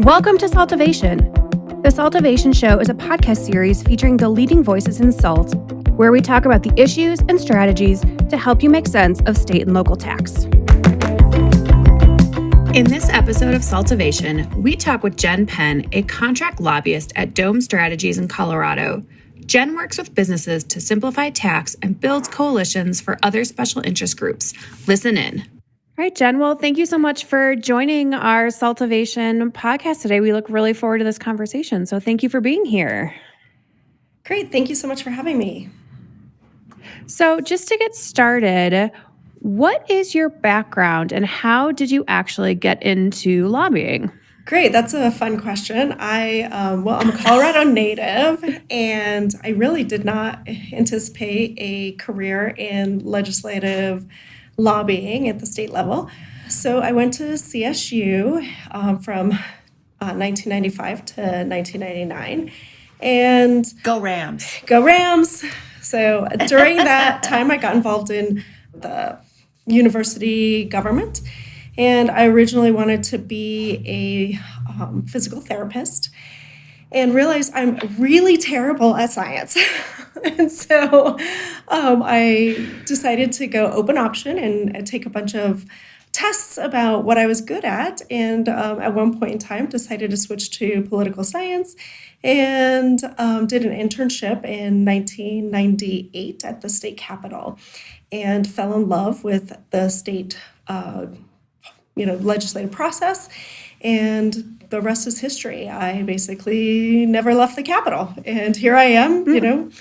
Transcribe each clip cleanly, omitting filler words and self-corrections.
Welcome to SALTovation. The SALTovation Show is a podcast series featuring the leading voices in SALT, where we talk about the issues and strategies to help you make sense of state and local tax. In this episode of SALTovation, we talk with Jenn Penn, a contract lobbyist at Dome Strategies in Colorado. Jenn works with businesses to simplify tax and builds coalitions for other special interest groups. Listen in. All right, Jenn. Well, thank you so much for joining our SALTovation podcast today. We look really forward to this conversation. So thank you for being here. Great. Thank you so much for having me. So just to get started, what is your background and how did you actually get into lobbying? Great. That's a fun question. I'm a Colorado native, and I really did not anticipate a career in legislative lobbying at the state level. So I went to CSU from 1995 to 1999. And Go Rams. Go Rams. So during that time, I got involved in the university government. And I originally wanted to be a physical therapist and realized I'm really terrible at science. And so I decided to go open option and take a bunch of tests about what I was good at. And at one point in time, decided to switch to political science and did an internship in 1998 at the state capitol and fell in love with the state legislative process, and the rest is history. I basically never left the Capitol, and here I am,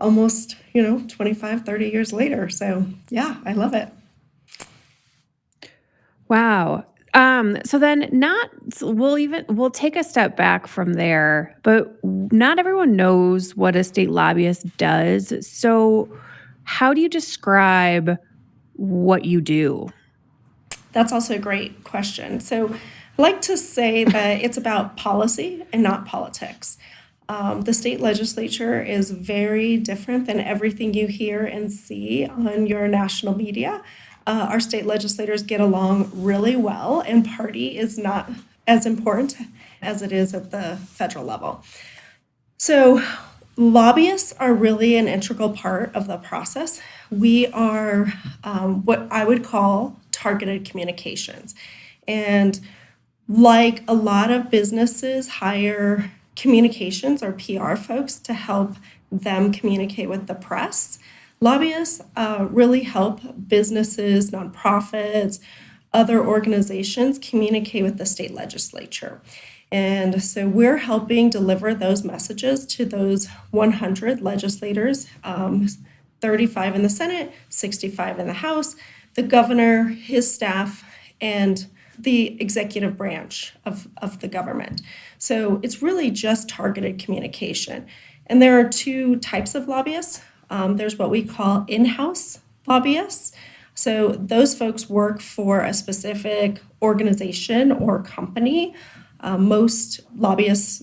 almost, 25, 30 years later. So yeah, I love it. Wow. So then we'll take a step back from there, but not everyone knows what a state lobbyist does. So how do you describe what you do? That's also a great question. So I like to say that it's about policy and not politics. The state legislature is very different than everything you hear and see on your national media. Our state legislators get along really well, and party is not as important as it is at the federal level. So lobbyists are really an integral part of the process. We are what I would call targeted communications. And like a lot of businesses hire communications or PR folks to help them communicate with the press, lobbyists really help businesses, nonprofits, other organizations communicate with the state legislature. And so we're helping deliver those messages to those 100 legislators, 35 in the Senate, 65 in the House, the governor, his staff, and the executive branch of the government. So it's really just targeted communication. And there are two types of lobbyists. There's what we call in-house lobbyists. So those folks work for a specific organization or company. Most lobbyists,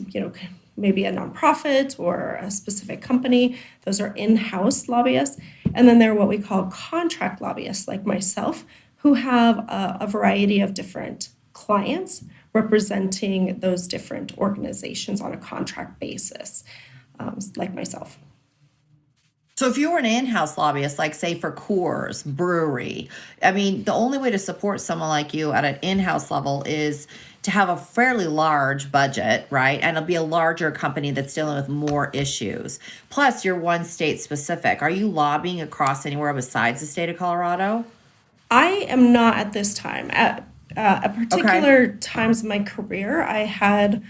maybe a nonprofit or a specific company. Those are in-house lobbyists. And then there are what we call contract lobbyists, like myself, who have a variety of different clients representing those different organizations on a contract basis, like myself. So if you were an in-house lobbyist, like say for Coors Brewery, the only way to support someone like you at an in-house level is to have a fairly large budget, right? And it'll be a larger company that's dealing with more issues. Plus, you're one state specific. Are you lobbying across anywhere besides the state of Colorado? I am not at this time. At particular times in my career, I had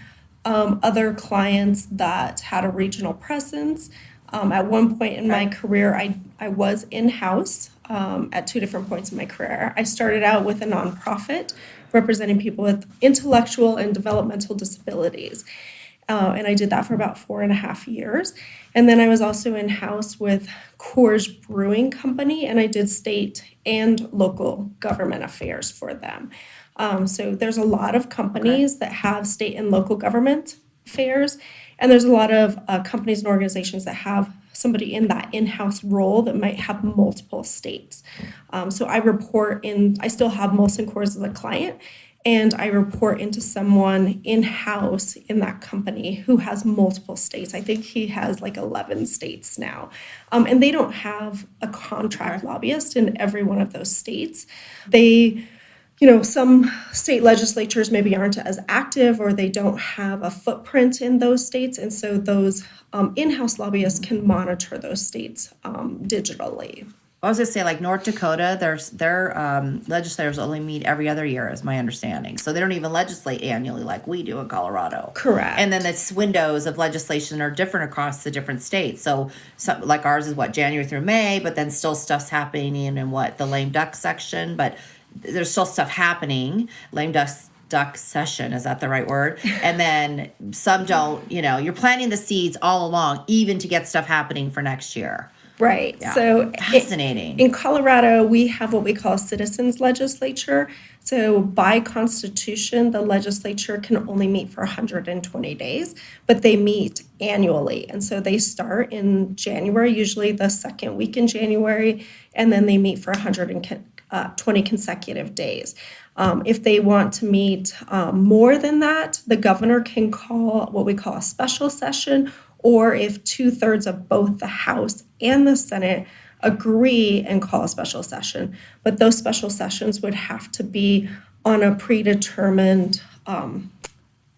other clients that had a regional presence. At one point in my career, I was in-house at two different points in my career. I started out with a nonprofit representing people with intellectual and developmental disabilities. And I did that for about 4.5 years. And then I was also in-house with Coors Brewing Company, and I did state and local government affairs for them. So there's a lot of companies that have state and local government affairs, and there's a lot of companies and organizations that have somebody in that in-house role that might have multiple states. So I still have Molson Coors as a client, and I report into someone in-house in that company who has multiple states. I think he has like 11 states now. And they don't have a contract lobbyist in every one of those states. They, some state legislatures maybe aren't as active, or they don't have a footprint in those states. And so those in-house lobbyists can monitor those states digitally. I was going to say, like North Dakota, their legislators only meet every other year, is my understanding. So they don't even legislate annually like we do in Colorado. Correct. And then the windows of legislation are different across the different states. So like ours is January through May, but then still stuff's happening in the lame duck section. But there's still stuff happening. Lame duck session, is that the right word? And then some don't, you're planting the seeds all along, even to get stuff happening for next year. Right. Yeah. So fascinating. In Colorado, we have what we call a citizens legislature. So by constitution, the legislature can only meet for 120 days, but they meet annually. And so they start in January, usually the second week in January, and then they meet for 120 consecutive days. If they want to meet more than that, the governor can call what we call a special session, or if 2/3 of both the House and the Senate agree and call a special session. But those special sessions would have to be on a predetermined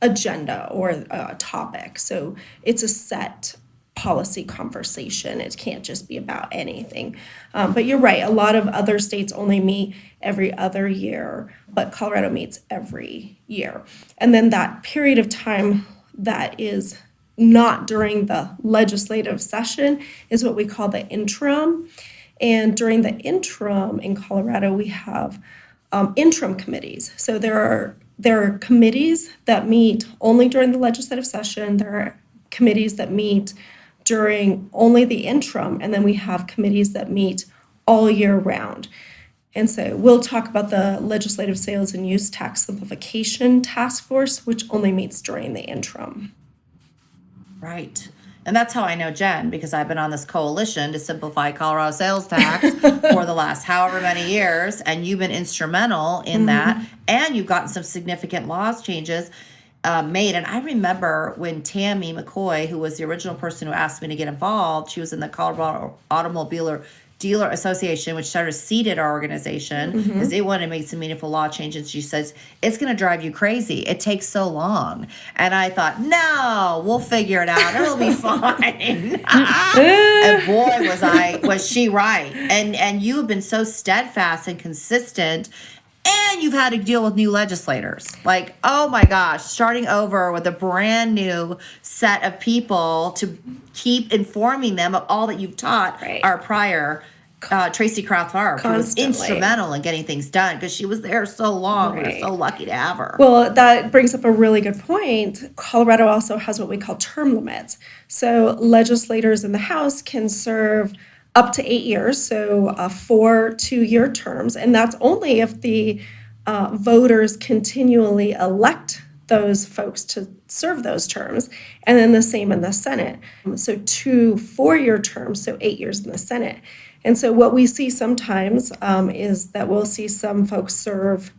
agenda or a topic. So it's a set policy conversation. It can't just be about anything. But you're right, a lot of other states only meet every other year, but Colorado meets every year. And then that period of time that is not during the legislative session is what we call the interim. And during the interim in Colorado, we have interim committees. So there are committees that meet only during the legislative session. There are committees that meet during only the interim, and then we have committees that meet all year round. And so we'll talk about the Legislative Sales and Use Tax Simplification Task Force, which only meets during the interim. Right. And that's how I know Jenn, because I've been on this coalition to simplify Colorado sales tax for the last however many years, and you've been instrumental in that, and you've gotten some significant laws changes made. And I remember when Tammy McCoy, who was the original person who asked me to get involved, she was in the Colorado Automobile Dealer Association, which sort of seeded our organization because they wanted to make some meaningful law changes. She says, it's going to drive you crazy. It takes so long. And I thought, no, we'll figure it out. It'll be fine. And boy, was she right. And you have been so steadfast and consistent. And you've had to deal with new legislators. Like, oh my gosh, starting over with a brand new set of people to keep informing them of all that you've taught our prior Tracy Kraft-Tharp, who was instrumental in getting things done because she was there so long. We're so lucky to have her. Well, that brings up a really good point. Colorado also has what we call term limits. So legislators in the House can serve up to 8 years, so 4 2-year terms, and that's only if the voters continually elect those folks to serve those terms, and then the same in the Senate. So 2 4-year terms, so 8 years in the Senate. And so what we see sometimes is that we'll see some folks serve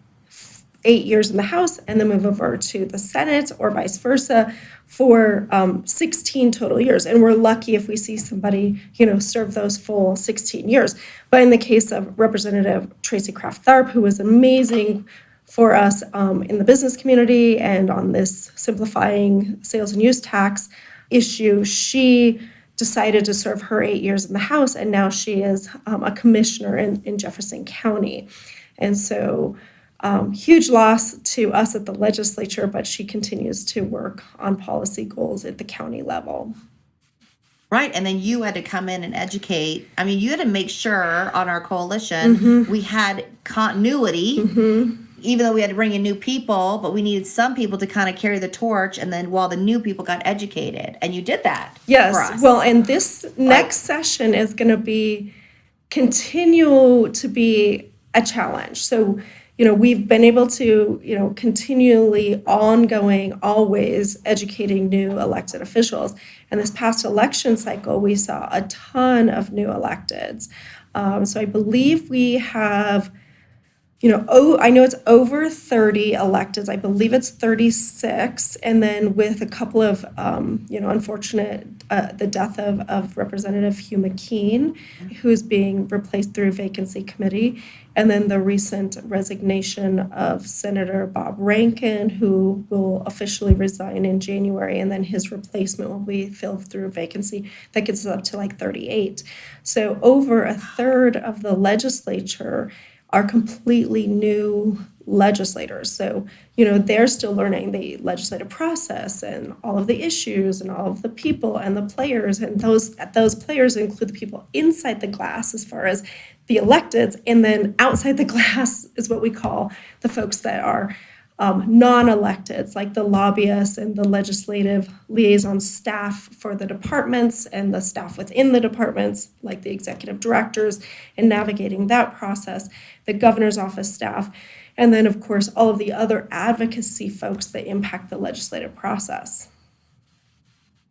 8 years in the House and then move over to the Senate, or vice versa, for 16 total years. And we're lucky if we see somebody, serve those full 16 years. But in the case of Representative Tracy Kraft-Tharp, who was amazing for us in the business community and on this simplifying sales and use tax issue, she decided to serve her 8 years in the House, and now she is a commissioner in Jefferson County. And so huge loss to us at the legislature, but she continues to work on policy goals at the county level. Right. And then you had to come in and educate. I mean, you had to make sure on our coalition we had continuity, even though we had to bring in new people, but we needed some people to kind of carry the torch. And then while the new people got educated, and you did that. Yes. For us. Well, and this next session is going to continue to be a challenge. So, we've been able to, continually ongoing, always educating new elected officials. And this past election cycle, we saw a ton of new electeds. So I believe we have, I know it's over 30 electeds. I believe it's 36. And then with a couple of, unfortunate, the death of Representative Hugh McKean, who is being replaced through vacancy committee. And then the recent resignation of Senator Bob Rankin, who will officially resign in January. And then his replacement will be filled through a vacancy. That gets us up to like 38. So over a third of the legislature are completely new legislators. So, they're still learning the legislative process and all of the issues and all of the people and the players. And those players include the people inside the glass as far as the electeds. And then outside the glass is what we call the folks that are non-electeds, like the lobbyists and the legislative liaison staff for the departments and the staff within the departments, like the executive directors, and navigating that process, the governor's office staff, and then, of course, all of the other advocacy folks that impact the legislative process.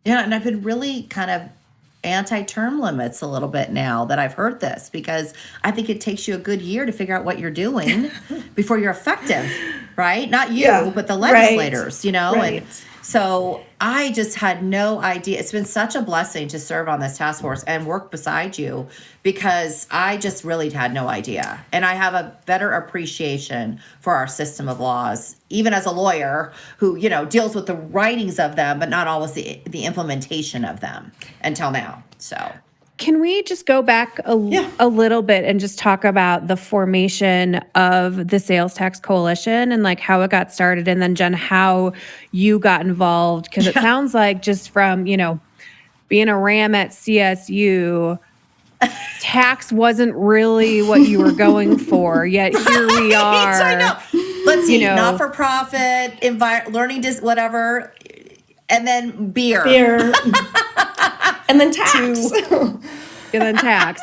Yeah, and I've been really kind of anti-term limits a little bit now that I've heard this, because I think it takes you a good year to figure out what you're doing before you're effective, right? Not you, but the legislators, Right. And so I just had no idea. It's been such a blessing to serve on this task force and work beside you, because I just really had no idea. And I have a better appreciation for our system of laws, even as a lawyer who, deals with the writings of them, but not always the implementation of them until now. So Can we just go back a little bit and just talk about the formation of the Sales Tax Coalition and like how it got started, and then Jen, how you got involved? Because it sounds like just from, being a RAM at CSU, tax wasn't really what you were going for, yet here we are. I know. Let's see, not-for-profit, learning, whatever, and then beer. And then tax. And then tax.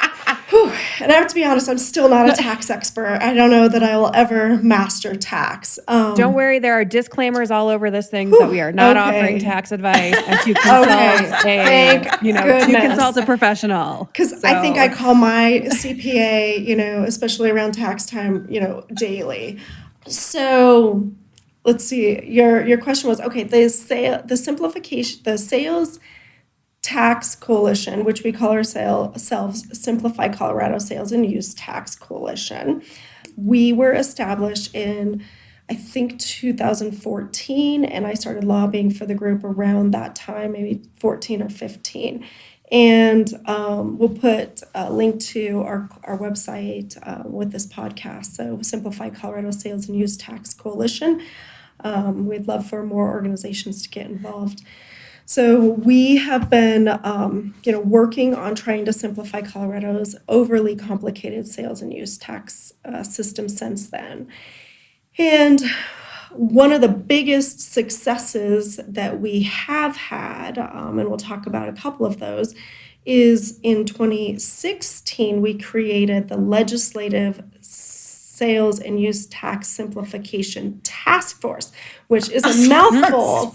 And I have to be honest, I'm still not a tax expert. I don't know that I will ever master tax. Don't worry, there are disclaimers all over this thing that we are not offering tax advice and to consult a professional. Because I think I call my CPA, especially around tax time, daily. So let's see. Your question was, the Sales Tax Coalition, which we call ourselves Simplify Colorado Sales and Use Tax Coalition. We were established in, I think, 2014, and I started lobbying for the group around that time, maybe 14 or 15. And we'll put a link to our website with this podcast. So Simplify Colorado Sales and Use Tax Coalition. We'd love for more organizations to get involved. So we have been, working on trying to simplify Colorado's overly complicated sales and use tax system since then. And one of the biggest successes that we have had, and we'll talk about a couple of those, is in 2016, we created the Legislative Sales and Use Tax Simplification Task Force, which is a mouthful.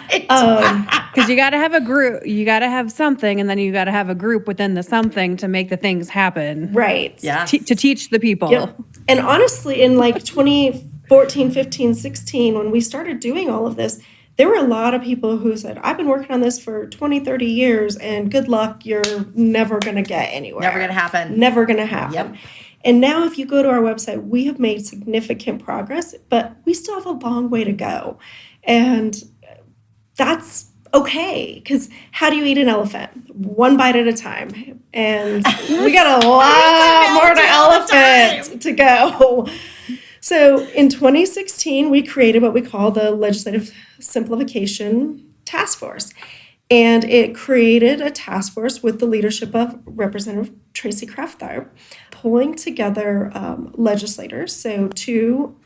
Because you got to have a group, you got to have something, and then you got to have a group within the something to make the things happen. Right. Yeah. To teach the people. Yep. And honestly, in like 2014, 15, 16, when we started doing all of this, there were a lot of people who said, I've been working on this for 20, 30 years, and good luck, you're never going to get anywhere. Never going to happen. Never going to happen. Yep. And now if you go to our website, we have made significant progress, but we still have a long way to go. And that's okay, because how do you eat an elephant? One bite at a time. And we got a lot more to elephant to go. So in 2016, we created what we call the Legislative Simplification Task Force. And it created a task force with the leadership of Representative Tracy Kraft-Tharp, pulling together legislators. So 2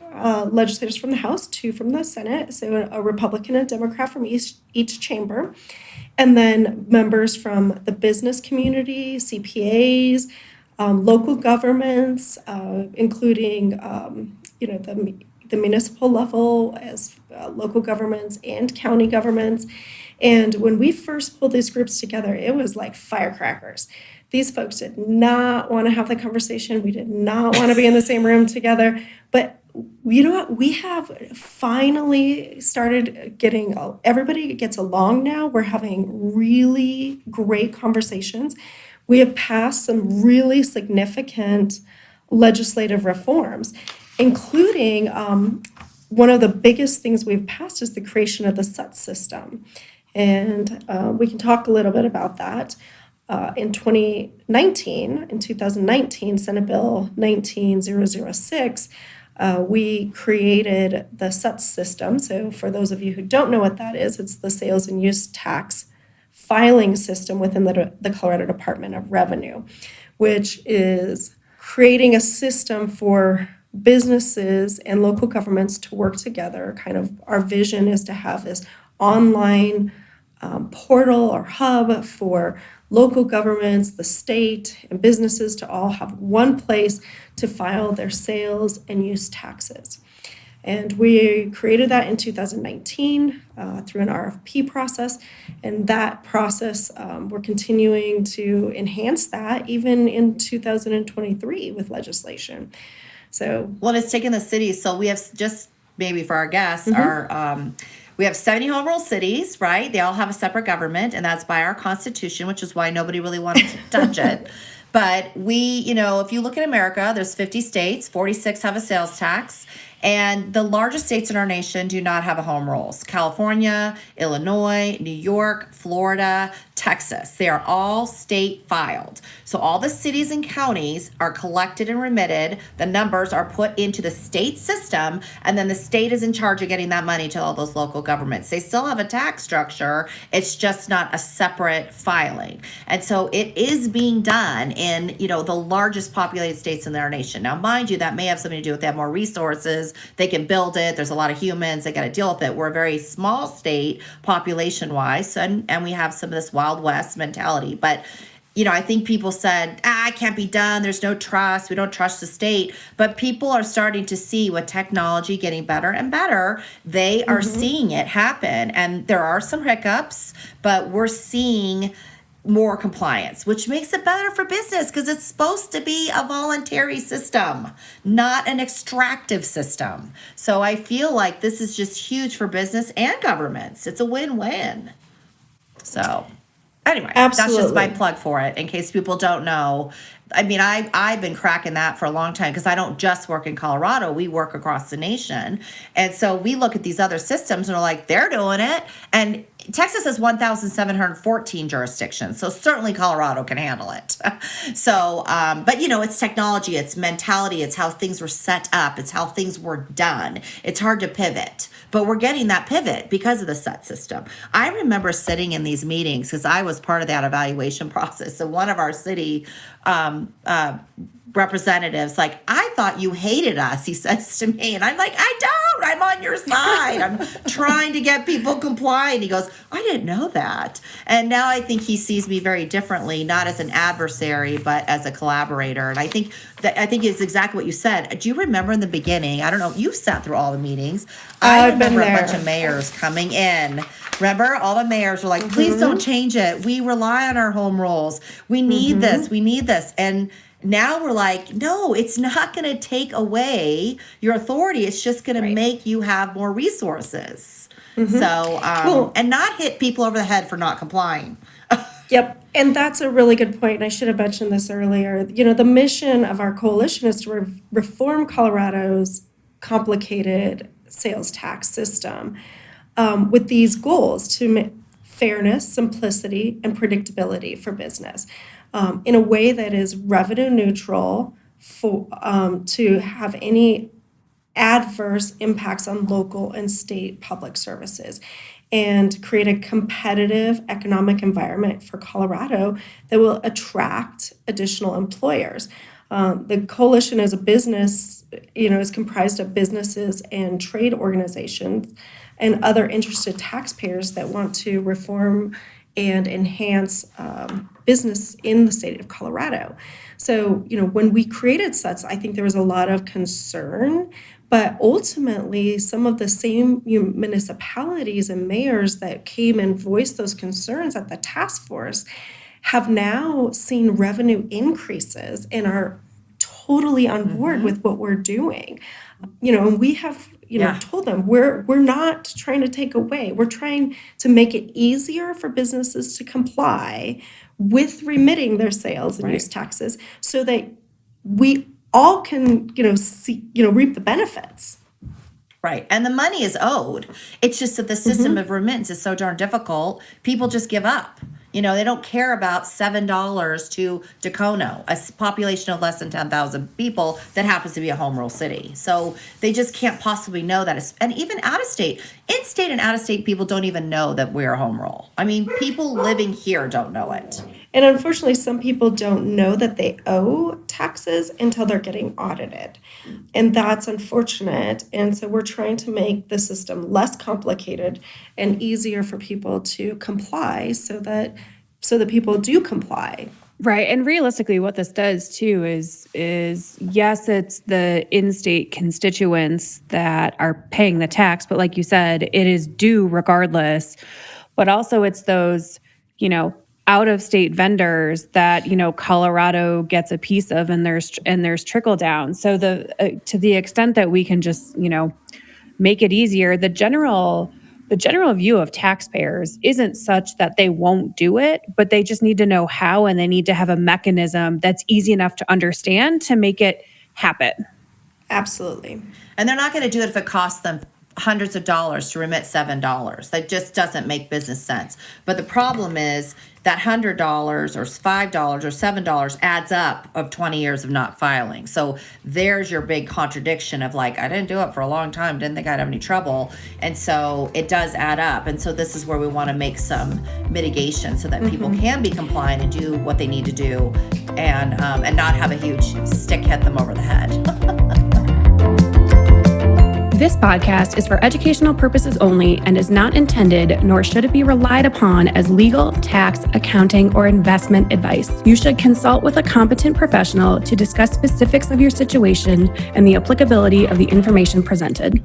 legislators from the House, 2 from the Senate, so a Republican and a Democrat from each chamber, and then members from the business community, CPAs, local governments, including the municipal level as local governments and county governments. And when we first pulled these groups together, it was like firecrackers. These folks did not want to have the conversation. We did not want to be in the same room together. But you know what? We have finally started getting, everybody gets along now. We're having really great conversations. We have passed some really significant legislative reforms, including one of the biggest things we've passed is the creation of the SUTS system. And we can talk a little bit about that. In 2019, Senate Bill 19006, we created the SUTS system. So for those of you who don't know what that is, it's the sales and use tax filing system within the Colorado Department of Revenue, which is creating a system for businesses and local governments to work together. Kind of our vision is to have this online portal or hub for local governments, the state, and businesses to all have one place to file their sales and use taxes. And we created that in 2019 through an RFP process. And that process, we're continuing to enhance that even in 2023 with legislation. So, well, it's taken the cities. So we have just maybe for our guests, we have 70 home rule cities, right? They all have a separate government, and that's by our Constitution, which is why nobody really wanted to touch it. But we, if you look at America, there's 50 states, 46 have a sales tax, and the largest states in our nation do not have a home rules. California, Illinois, New York, Florida, Texas. They are all state filed. So all the cities and counties are collected and remitted. The numbers are put into the state system, and then the state is in charge of getting that money to all those local governments. They still have a tax structure. It's just not a separate filing. And so it is being done in, the largest populated states in our nation. Now, mind you, that may have something to do with they have more resources. They can build it. There's a lot of humans. They got to deal with it. We're a very small state population-wise, and we have some of this Wild West mentality. But, I think people said, it can't be done. There's no trust. We don't trust the state. But people are starting to see with technology getting better and better, they are seeing it happen. And there are some hiccups, but we're seeing more compliance, which makes it better for business because it's supposed to be a voluntary system, not an extractive system. So I feel like this is just huge for business and governments. It's a win-win. So anyway, Absolutely. That's just my plug for it in case people don't know. I mean, I've been cracking that for a long time because I don't just work in Colorado. We work across the nation. And so we look at these other systems and are like, they're doing it. And Texas has 1,714 jurisdictions, so certainly Colorado can handle it. So, but it's technology, it's mentality, it's how things were set up, it's how things were done. It's hard to pivot, but we're getting that pivot because of the SUTS system. I remember sitting in these meetings because I was part of that evaluation process. So one of our city representatives, like, I thought you hated us, he says to me. And I'm like, I don't. I'm on your side. I'm trying to get people compliant. He goes, I didn't know that. And now I think he sees me very differently, not as an adversary, but as a collaborator. And I think it's exactly what you said. Do you remember in the beginning? I don't know. You've sat through all the meetings. I remember a bunch of mayors coming in. Remember, all the mayors were like, please don't change it. We rely on our home rules. We need this. We need this. And now we're like, no, it's not going to take away your authority. It's just going to make you have more resources. So, and not hit people over the head for not complying. Yep. And that's a really good point. And I should have mentioned this earlier. The mission of our coalition is to reform Colorado's complicated sales tax system with these goals to fairness, simplicity, and predictability for business. In a way that is revenue neutral for to have any adverse impacts on local and state public services, and create a competitive economic environment for Colorado that will attract additional employers. The coalition as a business, is comprised of businesses and trade organizations and other interested taxpayers that want to reform and enhance business in the state of Colorado. So, when we created SUTS, I think there was a lot of concern, but ultimately some of the same municipalities and mayors that came and voiced those concerns at the task force have now seen revenue increases and are totally on board with what we're doing. And we have, told them we're not trying to take away. We're trying to make it easier for businesses to comply with remitting their sales and use taxes so that we all can, reap the benefits. Right. And the money is owed. It's just that the system of remittance is so darn difficult. People just give up. They don't care about $7 to Dacono, a population of less than 10,000 people that happens to be a home rule city. So they just can't possibly know that. And even out of state, in-state and out-of-state people don't even know that we're a home rule. I mean, people living here don't know it. And unfortunately, some people don't know that they owe taxes until they're getting audited. And that's unfortunate. And so we're trying to make the system less complicated and easier for people to comply so that people do comply. Right. And realistically, what this does too is yes, it's the in-state constituents that are paying the tax, but like you said, it is due regardless. But also it's those, out-of-state vendors that, Colorado gets a piece of, and there's trickle down. So to the extent that we can just, make it easier, the general view of taxpayers isn't such that they won't do it, but they just need to know how, and they need to have a mechanism that's easy enough to understand to make it happen. Absolutely. And they're not going to do it if it costs them hundreds of dollars to remit $7. That just doesn't make business sense. But the problem is that $100 or $5 or $7 adds up of 20 years of not filing. So there's your big contradiction of I didn't do it for a long time, didn't think I'd have any trouble. And so it does add up. And so this is where we want to make some mitigation so that people can be compliant and do what they need to do and not have a huge stick hit them over the head. This podcast is for educational purposes only and is not intended, nor should it be relied upon as legal, tax, accounting, or investment advice. You should consult with a competent professional to discuss specifics of your situation and the applicability of the information presented.